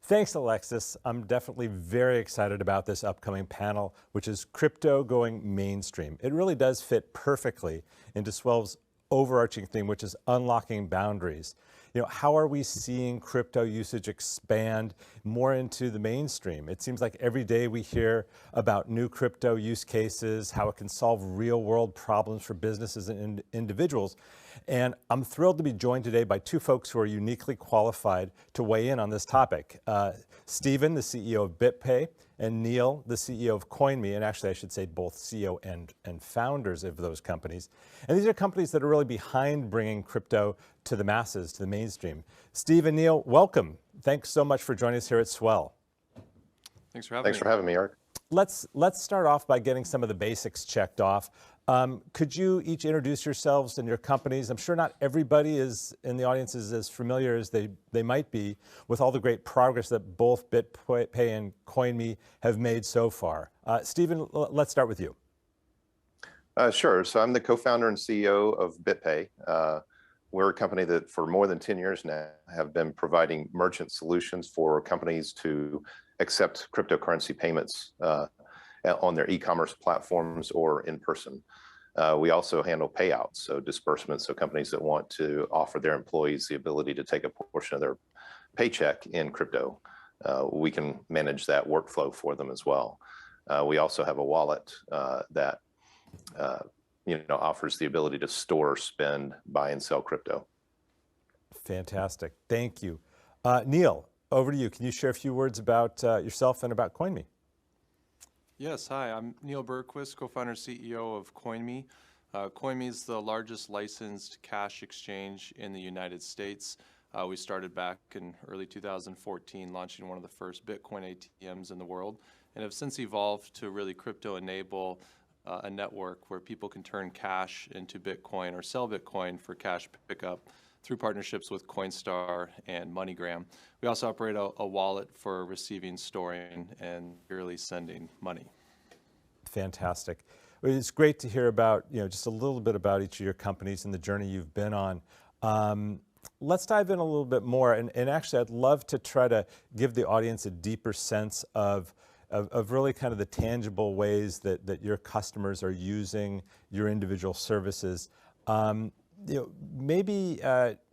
Thanks, Alexis. I'm definitely very excited about this upcoming panel, which is crypto going mainstream. It really does fit perfectly into Swell's overarching theme, which is unlocking boundaries. How are we seeing crypto usage expand more into the mainstream? It seems like every day we hear about new crypto use cases, how it can solve real world problems for businesses and individuals. And I'm thrilled to be joined today by two folks who are uniquely qualified to weigh in on this topic. Stephen, the CEO of BitPay, and Neil, the CEO of CoinMe, and actually I should say both CEO and founders of those companies. And these are companies that are really behind bringing crypto to the masses, to the mainstream. Steve and Neil, welcome. Thanks so much for joining us here at Swell. Thanks for having me. Thanks for having me, Eric. Let's start off by getting some of the basics checked off. Could you each introduce yourselves and your companies? I'm sure not everybody in the audience is as familiar as they might be with all the great progress that both BitPay and CoinMe have made so far. Stephen, let's start with you. Sure. So I'm the co-founder and CEO of BitPay. We're a company that for more than 10 years now have been providing merchant solutions for companies to accept cryptocurrency payments on their e-commerce platforms or in person. We also handle payouts, so disbursements, so companies that want to offer their employees the ability to take a portion of their paycheck in crypto. We can manage that workflow for them as well. We also have a wallet that offers the ability to store, spend, buy, and sell crypto. Fantastic. Thank you. Neil, over to you. Can you share a few words about yourself and about CoinMe? Yes, hi, I'm Neil Bergquist, co-founder and CEO of CoinMe. CoinMe is the largest licensed cash exchange in the United States. We started back in early 2014, launching one of the first Bitcoin ATMs in the world, and have since evolved to really crypto-enable a network where people can turn cash into Bitcoin or sell Bitcoin for cash pickup through partnerships with Coinstar and MoneyGram. We also operate a wallet for receiving, storing, and yearly sending money. Fantastic. It's great to hear about, just a little bit about each of your companies and the journey you've been on. Let's dive in a little bit more. And actually, I'd love to try to give the audience a deeper sense of really kind of the tangible ways that your customers are using your individual services. Maybe,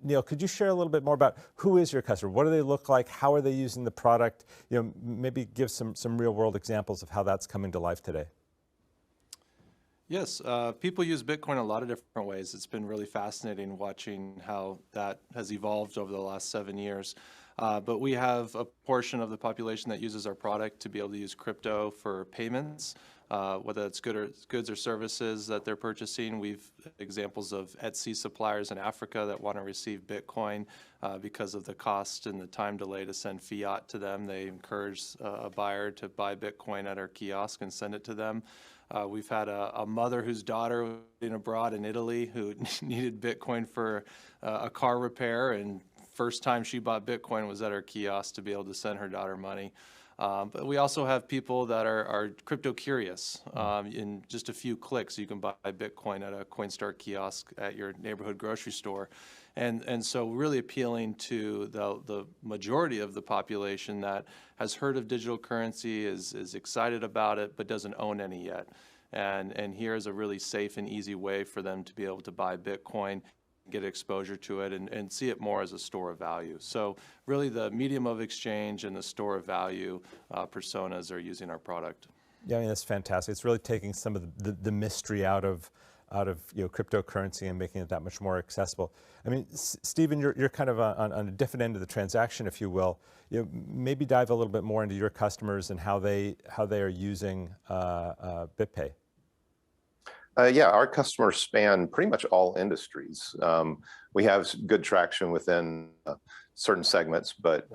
Neil, could you share a little bit more about who is your customer? What do they look like? How are they using the product? Maybe give some real world examples of how that's coming to life today. Yes, people use Bitcoin a lot of different ways. It's been really fascinating watching how that has evolved over the last 7 years. But we have a portion of the population that uses our product to be able to use crypto for payments, whether it's goods or services that they're purchasing. We've examples of Etsy suppliers in Africa that want to receive Bitcoin because of the cost and the time delay to send fiat to them. They encourage a buyer to buy Bitcoin at our kiosk and send it to them. We've had a mother whose daughter was abroad in Italy who needed Bitcoin for a car repair, and first time she bought Bitcoin was at our kiosk to be able to send her daughter money. But we also have people that are crypto curious. In just a few clicks, you can buy Bitcoin at a Coinstar kiosk at your neighborhood grocery store. And so really appealing to the majority of the population that has heard of digital currency, is excited about it, but doesn't own any yet. And here's a really safe and easy way for them to be able to buy Bitcoin, get exposure to it, and see it more as a store of value. So really the medium of exchange and the store of value personas are using our product. Yeah, I mean, that's fantastic. It's really taking some of the mystery out of cryptocurrency and making it that much more accessible. I mean, Stephen, you're kind of on a different end of the transaction, if you will. Maybe dive a little bit more into your customers and how they are using BitPay. Yeah, our customers span pretty much all industries. We have good traction within certain segments, but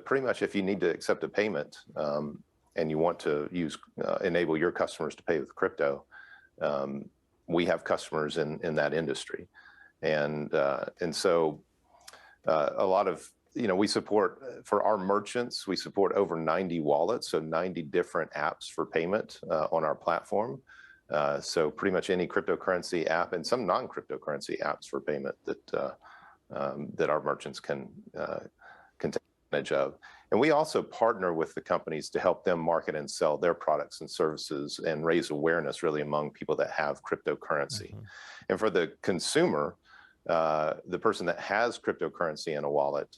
pretty much if you need to accept a payment and you want to enable your customers to pay with crypto, we have customers in that industry, and so a lot of we support, for our merchants, we support over 90 wallets, so 90 different apps for payment on our platform. So pretty much any cryptocurrency app and some non-cryptocurrency apps for payment that our merchants can take advantage of. And we also partner with the companies to help them market and sell their products and services and raise awareness really among people that have cryptocurrency. And for the consumer, the person that has cryptocurrency in a wallet,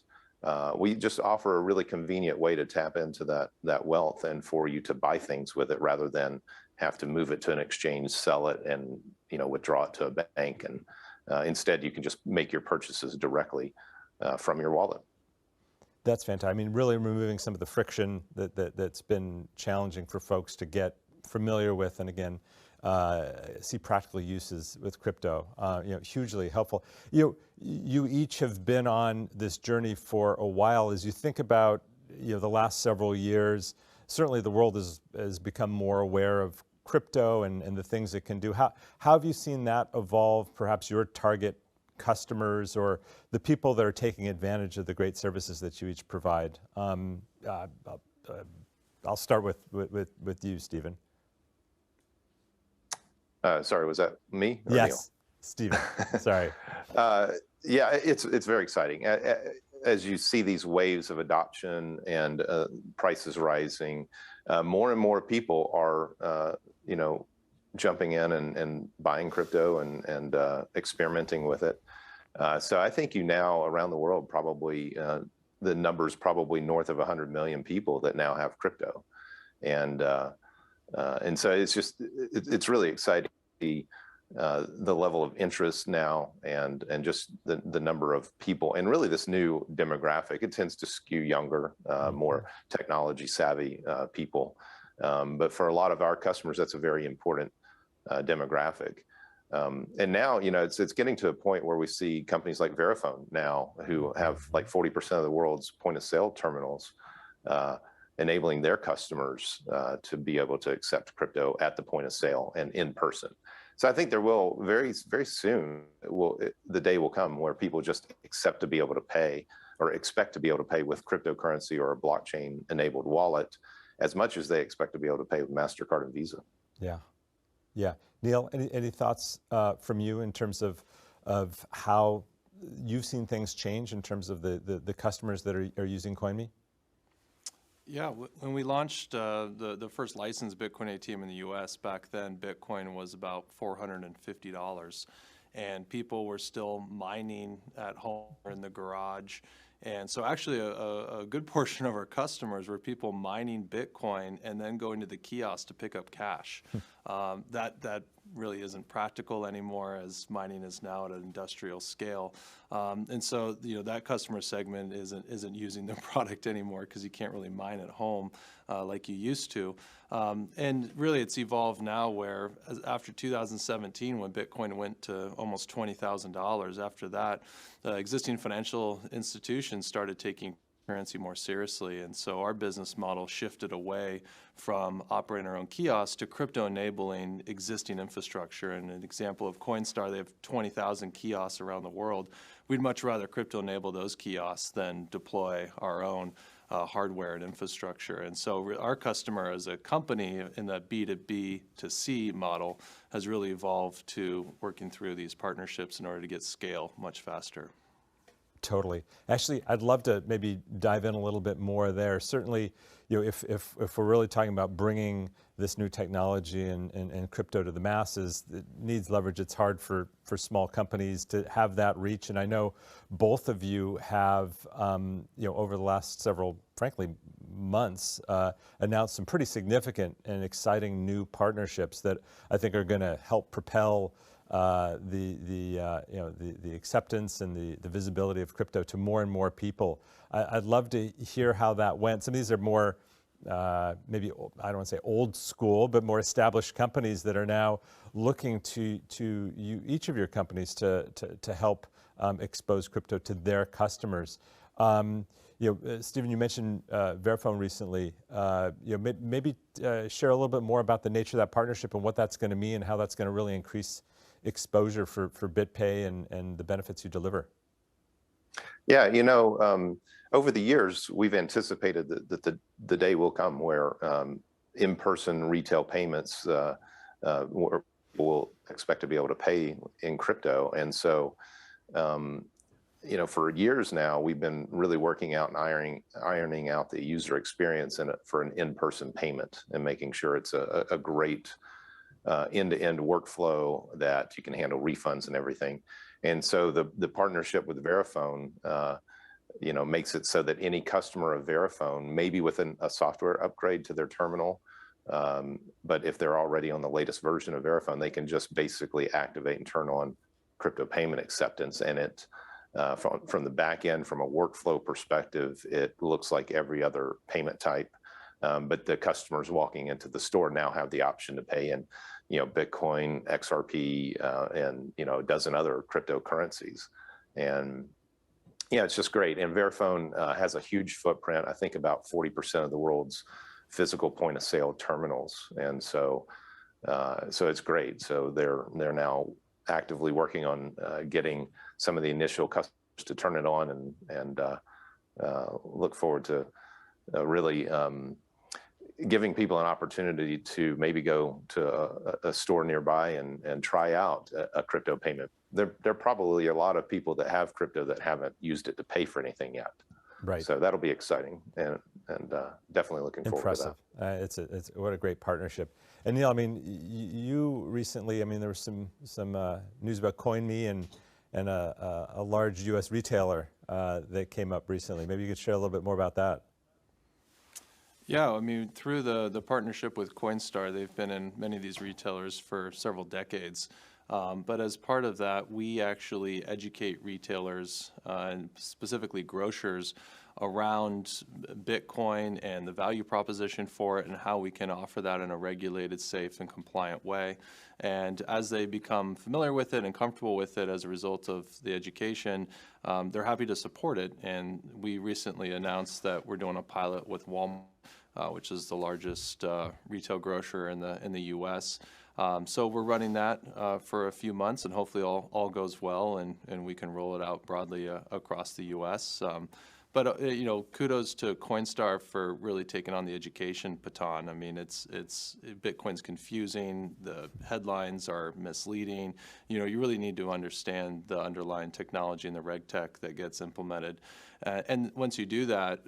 we just offer a really convenient way to tap into that wealth and for you to buy things with it rather than have to move it to an exchange, sell it, and withdraw it to a bank. And instead, you can just make your purchases directly from your wallet. That's fantastic. I mean, really removing some of the friction that's been challenging for folks to get familiar with, and again, see practical uses with crypto. Hugely helpful. You each have been on this journey for a while. As you think about the last several years, certainly the world has become more aware of crypto and the things it can do. How have you seen that evolve? Perhaps your target customers or the people that are taking advantage of the great services that you each provide. I'll start with you, Stephen. Sorry, was that me? Or yes, Neil? Stephen. Sorry. Yeah, it's very exciting. As you see these waves of adoption and prices rising, more and more people are, jumping in and buying crypto and experimenting with it. So I think now around the world, probably the number's probably north of 100 million people that now have crypto, and so it's really exciting. The level of interest now and just the number of people and really this new demographic, it tends to skew younger, more technology savvy people. But for a lot of our customers, that's a very important demographic. And now, it's getting to a point where we see companies like Verifone now who have like 40% of the world's point of sale terminals, enabling their customers to be able to accept crypto at the point of sale and in person. So I think there will very, very soon, the day will come where people just accept to be able to pay or expect to be able to pay with cryptocurrency or a blockchain enabled wallet as much as they expect to be able to pay with MasterCard and Visa. Yeah. Yeah. Neil, any thoughts from you in terms of how you've seen things change in terms of the customers that are using CoinMe? Yeah, when we launched the first licensed Bitcoin ATM in the U.S. back then, Bitcoin was about $450, and people were still mining at home or in the garage. And so actually a good portion of our customers were people mining Bitcoin and then going to the kiosk to pick up cash. That really isn't practical anymore, as mining is now at an industrial scale. And so that customer segment isn't using the product anymore because you can't really mine at home like you used to. And really it's evolved now where after 2017, when Bitcoin went to almost $20,000, after that, existing financial institutions started taking currency more seriously. And so our business model shifted away from operating our own kiosks to crypto enabling existing infrastructure. And an example of Coinstar, they have 20,000 kiosks around the world. We'd much rather crypto enable those kiosks than deploy our own hardware and infrastructure. And so our customer as a company in that B2B to C model has really evolved to working through these partnerships in order to get scale much faster. Totally. Actually, I'd love to maybe dive in a little bit more there. Certainly, if we're really talking about bringing this new technology and crypto to the masses, it needs leverage. It's hard for small companies to have that reach. And I know both of you have, over the last several, frankly, months, announced some pretty significant and exciting new partnerships that I think are going to help propel the acceptance and the visibility of crypto to more and more people. I'd love to hear how that went. Some of these are more, maybe, I don't want to say old school, but more established companies that are now looking to you, each of your companies to help expose crypto to their customers. Stephen, you mentioned Verifone recently. Maybe share a little bit more about the nature of that partnership and what that's going to mean and how that's going to really increase exposure for BitPay and the benefits you deliver. Yeah, over the years, we've anticipated that the day will come where in-person retail payments will expect to be able to pay in crypto. And so, for years now, we've been really working out and ironing out the user experience for an in-person payment and making sure it's a great end-to-end workflow that you can handle refunds and everything. And so the partnership with Verifone, makes it so that any customer of Verifone, maybe with a software upgrade to their terminal, but if they're already on the latest version of Verifone, they can just basically activate and turn on crypto payment acceptance, and it from the back end, from a workflow perspective, it looks like every other payment type. But the customers walking into the store now have the option to pay in, Bitcoin, XRP, and a dozen other cryptocurrencies. And yeah, it's just great. And Verifone has a huge footprint. I think about 40% of the world's physical point of sale terminals, and so it's great. So they're now actively working on getting some of the initial customers to turn it on, and look forward to really giving people an opportunity to maybe go to a store nearby and try out a crypto payment. There are probably a lot of people that have crypto that haven't used it to pay for anything yet. Right. So that'll be exciting, and definitely looking forward to that. It's what a great partnership. And Neil, I mean, you recently, I mean, there was some news about CoinMe and a large U.S. retailer that came up recently. Maybe you could share a little bit more about that. Yeah, I mean, through the partnership with Coinstar, they've been in many of these retailers for several decades. But as part of that, we actually educate retailers, and specifically grocers, around Bitcoin and the value proposition for it and how we can offer that in a regulated, safe, and compliant way. And as they become familiar with it and comfortable with it as a result of the education, they're happy to support it. And we recently announced that we're doing a pilot with Walmart, which is the largest retail grocer in the U.S. So we're running that for a few months, and hopefully all goes well, and we can roll it out broadly across the U.S. But kudos to Coinstar for really taking on the education baton. I mean, Bitcoin's confusing. The headlines are misleading. You really need to understand the underlying technology and the reg tech that gets implemented. And once you do that,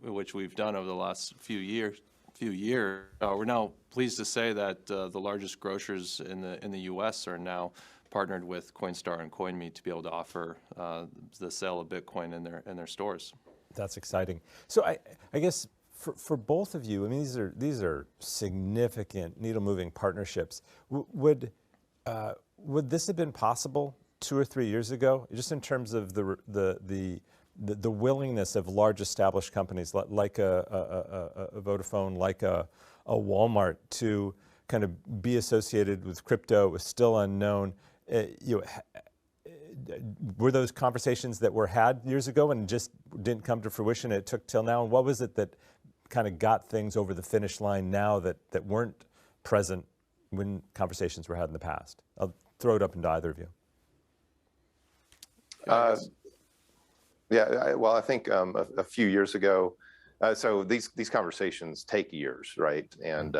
which we've done over the last few years, we're now pleased to say that the largest grocers in the U.S. are now partnered with Coinstar and CoinMe to be able to offer the sale of Bitcoin in their stores. That's exciting. So I guess for both of you, I mean, these are significant needle-moving partnerships. Would this have been possible 2 or 3 years ago, just in terms of the willingness of large established companies like a Vodafone, like a Walmart, to kind of be associated with crypto? It was still unknown. Were those conversations that were had years ago and just didn't come to fruition? It took till now. And what was it that kind of got things over the finish line now that weren't present when conversations were had in the past? I'll throw it up into either of you. Well, I think a few years ago, so these conversations take years, right? And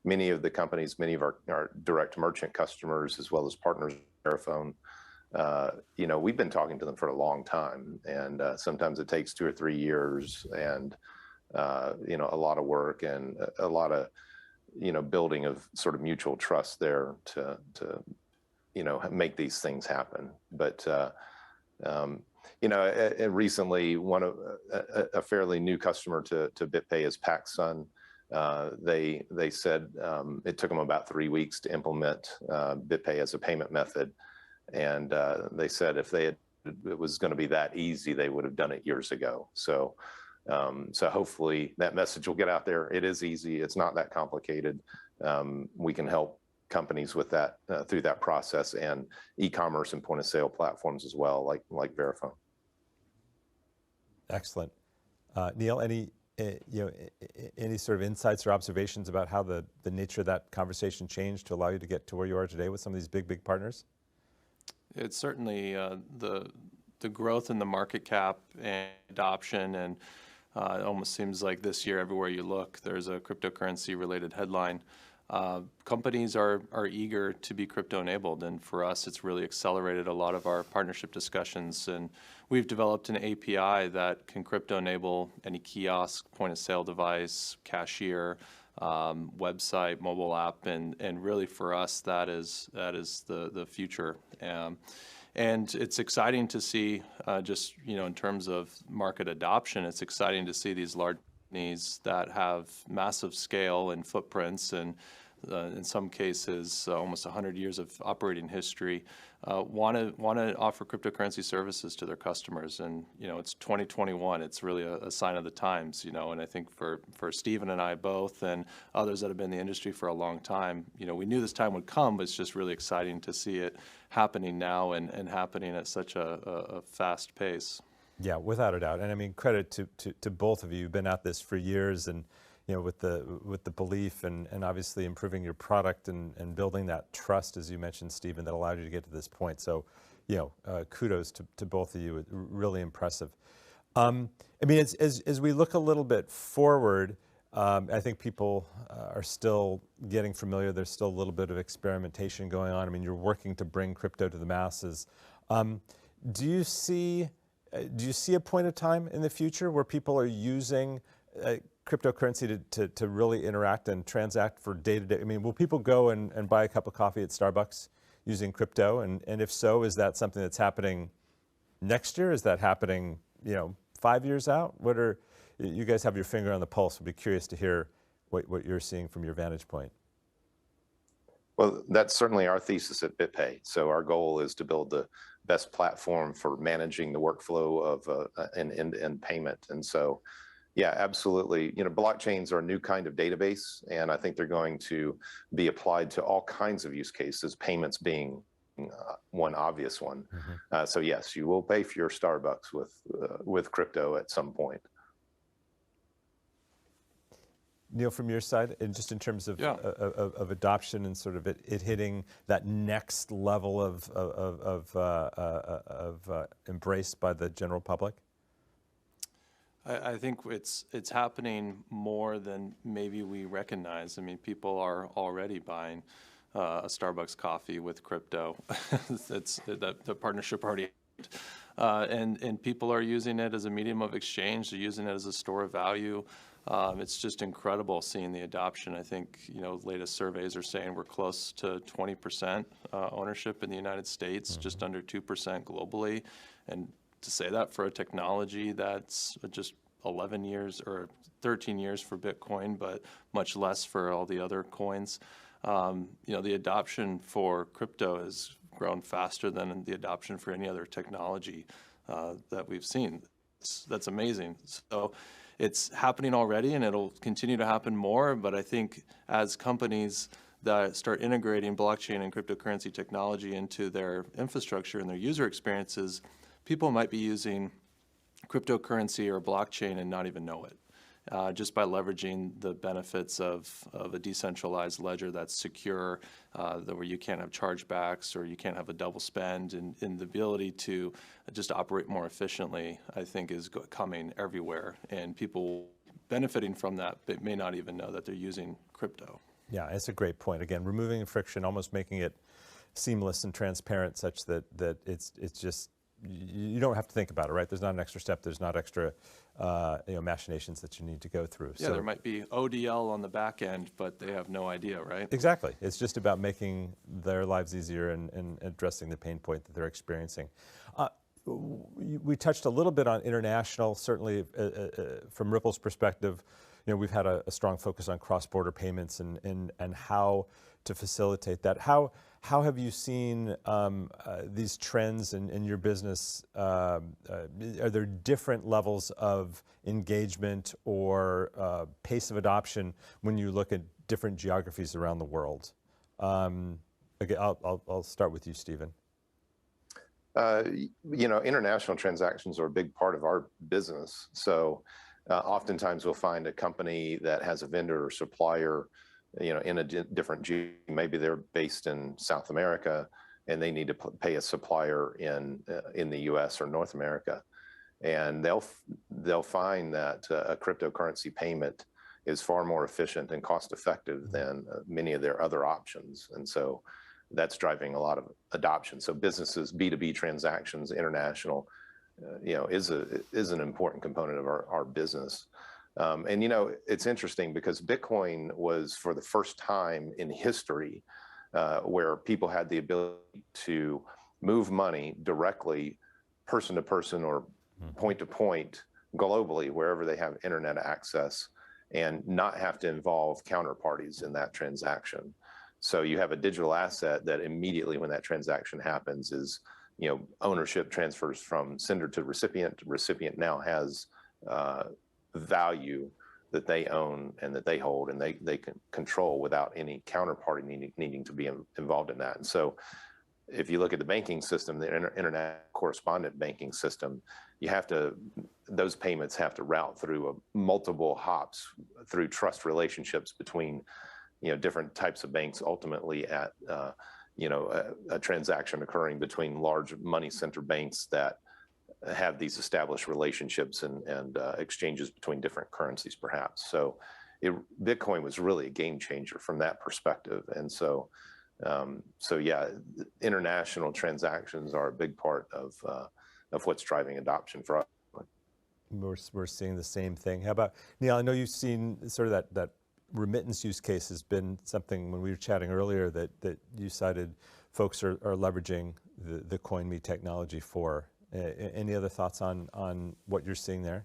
many of the companies, many of our direct merchant customers, as well as partners, Verifone, we've been talking to them for a long time, and sometimes it takes 2 or 3 years, and a lot of work and a lot of building of sort of mutual trust there to make these things happen. But recently, a fairly new customer to BitPay is PacSun. They said it took them about 3 weeks to implement BitPay as a payment method, and they said if it was going to be that easy, they would have done it years ago. So hopefully that message will get out there. It is easy. It's not that complicated. We can help companies with that through that process, and e-commerce and point of sale platforms as well, like Verifone. Excellent. Neil, any sort of insights or observations about how the nature of that conversation changed to allow you to get to where you are today with some of these big partners? It's certainly the growth in the market cap and adoption, and it almost seems like this year everywhere you look, there's a cryptocurrency related headline. companies are eager to be crypto enabled, and for us it's really accelerated a lot of our partnership discussions, and we've developed an API that can crypto enable any kiosk, point of sale device, cashier, website, mobile app, and really for us that is the future. And it's exciting to see, just in terms of market adoption, it's exciting to see these large companies that have massive scale and footprints, and in some cases almost 100 years of operating history, want to offer cryptocurrency services to their customers. And it's 2021. It's really a sign of the times. And I think for Stephen and I both, and others that have been in the industry for a long time, we knew this time would come, but it's just really exciting to see it happening now and happening at such a fast pace. Yeah, without a doubt. And I mean, credit to both of you. You've been at this for years, and with the belief and obviously improving your product and building that trust, as you mentioned, Stephen, that allowed you to get to this point. So, kudos to both of you. Really impressive. I mean, as we look a little bit forward, I think people are still getting familiar. There's still a little bit of experimentation going on. I mean, you're working to bring crypto to the masses. Do you see a point of time in the future where people are using cryptocurrency to really interact and transact for day-to-day? I mean, will people go and buy a cup of coffee at Starbucks using crypto? And if so, is that something that's happening next year? Is that happening, 5 years out? You guys have your finger on the pulse. We'd be curious to hear what you're seeing from your vantage point. Well, that's certainly our thesis at BitPay. So our goal is to build the best platform for managing the workflow of an end-to-end payment. And so, yeah, absolutely. Blockchains are a new kind of database, and I think they're going to be applied to all kinds of use cases, payments being one obvious one. Mm-hmm. So yes, you will pay for your Starbucks with crypto at some point. Neil, from your side, and just in terms of adoption and sort of it hitting that next level of embrace by the general public? I think it's happening more than maybe we recognize. I mean, people are already buying a Starbucks coffee with crypto. The partnership already and people are using it as a medium of exchange. They're using it as a store of value. It's just incredible seeing the adoption. I think latest surveys are saying we're close to 20% ownership in the United States, just under 2% globally. And to say that for a technology that's just 11 years or 13 years for Bitcoin, but much less for all the other coins, the adoption for crypto has grown faster than the adoption for any other technology that we've seen. That's amazing. So it's happening already, and it'll continue to happen more. But I think as companies that start integrating blockchain and cryptocurrency technology into their infrastructure and their user experiences, people might be using cryptocurrency or blockchain and not even know it, just by leveraging the benefits of a decentralized ledger that's secure, where you can't have chargebacks or you can't have a double spend, and the ability to just operate more efficiently, I think, is coming everywhere, and people benefiting from that but may not even know that they're using crypto. Yeah, it's a great point. Again, removing friction, almost making it seamless and transparent, such that it's just, you don't have to think about it, right? There's not an extra step. There's not extra machinations that you need to address through. Yeah, so there might be ODL on the back end, but they have no idea, right? Exactly. It's just about making their lives easier and addressing the pain point that they're experiencing. We touched a little bit on international. Certainly, from Ripple's perspective, we've had a strong focus on cross-border payments and how to facilitate that. How have you seen these trends in your business? Are there different levels of engagement or pace of adoption when you look at different geographies around the world? Again, I'll start with you, Stephen. International transactions are a big part of our business. So oftentimes we'll find a company that has a vendor or supplier in a different maybe they're based in South America and they need to pay a supplier in the US or North America. And they'll find that a cryptocurrency payment is far more efficient and cost effective than many of their other options. And so that's driving a lot of adoption. So businesses, B2B transactions, international, is an important component of our business. And it's interesting because Bitcoin was, for the first time in history, where people had the ability to move money directly, person to person or point to point, globally, wherever they have internet access, and not have to involve counterparties in that transaction. So you have a digital asset that immediately when that transaction happens is, ownership transfers from sender to recipient. Recipient now has value that they own and that they hold and they can control without any counterparty needing to be involved in that. And so if you look at the banking system, the internet correspondent banking system, those payments have to route through multiple hops through trust relationships between, different types of banks, ultimately at, a transaction occurring between large money center banks that have these established relationships and exchanges between different currencies, perhaps. So Bitcoin was really a game changer from that perspective. And so yeah, international transactions are a big part of what's driving adoption for us. We're seeing the same thing. How about, Neil, I know you've seen sort of that remittance use case has been something when we were chatting earlier that you cited folks are leveraging the CoinMe technology for. Any other thoughts on what you're seeing there?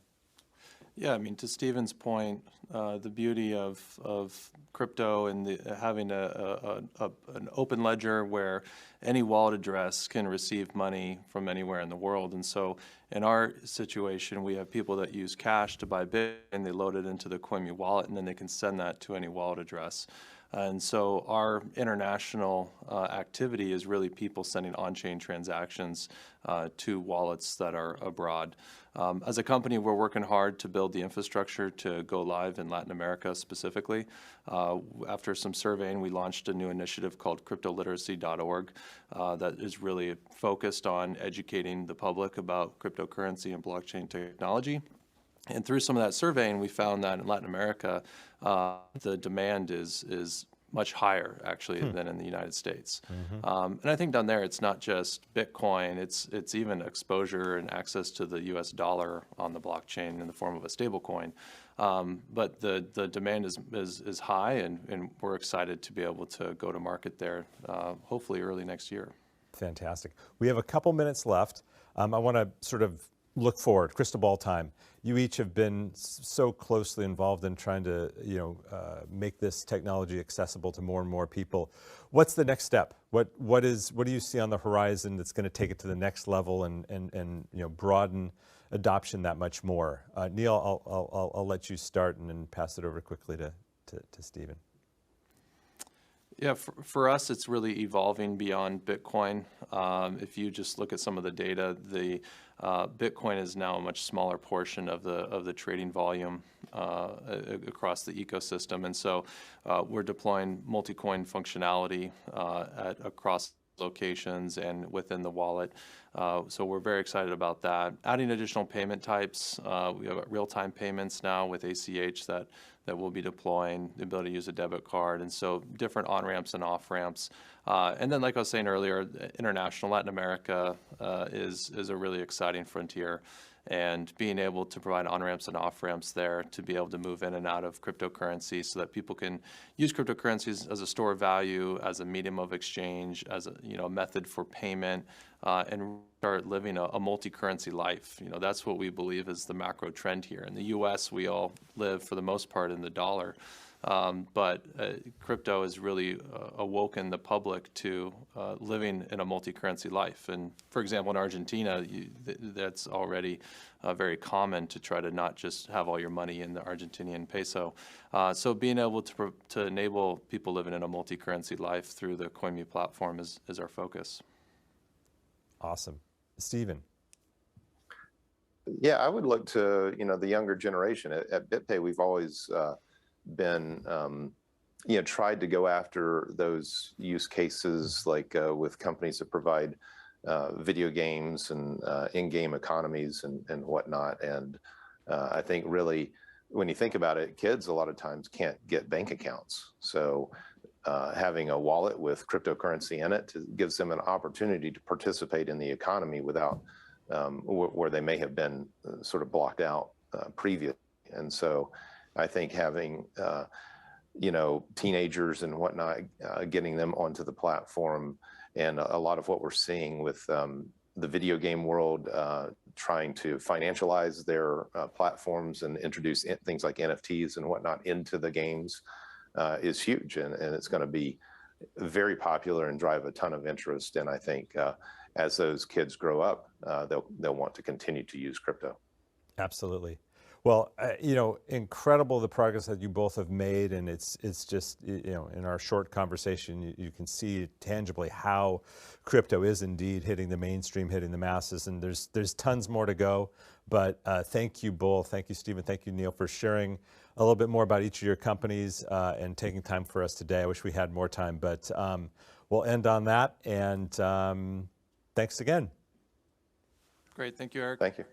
Yeah, I mean, to Stephen's point, the beauty of crypto and having an open ledger where any wallet address can receive money from anywhere in the world. And so in our situation, we have people that use cash to buy Bitcoin, and they load it into the CoinMe wallet, and then they can send that to any wallet address. And so our international activity is really people sending on-chain transactions to wallets that are abroad. As a company, we're working hard to build the infrastructure to go live in Latin America specifically. After some surveying, we launched a new initiative called cryptoliteracy.org that is really focused on educating the public about cryptocurrency and blockchain technology. And through some of that surveying, we found that in Latin America, the demand is much higher, actually, than in the United States. And I think down there, it's not just Bitcoin, it's even exposure and access to the US dollar on the blockchain in the form of a stable coin. But the demand is high, and we're excited to be able to go to market there, hopefully early next year. Fantastic. We have a couple minutes left. I want to sort of look forward, crystal ball time. You each have been so closely involved in trying to, make this technology accessible to more and more people. What's the next step? What do you see on the horizon that's going to take it to the next level and broaden adoption that much more? Neil, I'll let you start and then pass it over quickly to Stephen. Yeah, for us, it's really evolving beyond Bitcoin. If you just look at some of the data, the Bitcoin is now a much smaller portion of the trading volume across the ecosystem, and so we're deploying multi-coin functionality across locations and within the wallet. So we're very excited about that. Adding additional payment types, we have real-time payments now with ACH that we'll be deploying, the ability to use a debit card, and so different on-ramps and off-ramps. And then, like I was saying earlier, international Latin America is a really exciting frontier. And being able to provide on-ramps and off-ramps there to be able to move in and out of cryptocurrency so that people can use cryptocurrencies as a store of value, as a medium of exchange, as a method for payment, and start living a multi-currency life. That's what we believe is the macro trend here. In the U.S., we all live, for the most part, in the dollar. But crypto has really awoken the public to living in a multi-currency life. And for example, in Argentina, that's already very common to try to not just have all your money in the Argentinian peso. So being able to enable people living in a multi-currency life through the CoinMe platform is our focus. Awesome. Stephen. Yeah, I would look to the younger generation. At BitPay, we've always been tried to go after those use cases, like with companies that provide video games and in-game economies and whatnot. And I think really when you think about it, kids a lot of times can't get bank accounts. So having a wallet with cryptocurrency in it gives them an opportunity to participate in the economy without where they may have been sort of blocked out previously. And so I think having teenagers and whatnot, getting them onto the platform, and a lot of what we're seeing with the video game world trying to financialize their platforms and introduce things like NFTs and whatnot into the games is huge, and it's going to be very popular and drive a ton of interest. And I think as those kids grow up, they'll want to continue to use crypto. Absolutely. Well, incredible the progress that you both have made, and it's just, in our short conversation, you can see tangibly how crypto is indeed hitting the mainstream, hitting the masses, and there's tons more to go. But thank you both, thank you, Stephen, thank you, Neil, for sharing a little bit more about each of your companies and taking time for us today. I wish we had more time, but we'll end on that, and thanks again. Great, thank you, Eric. Thank you.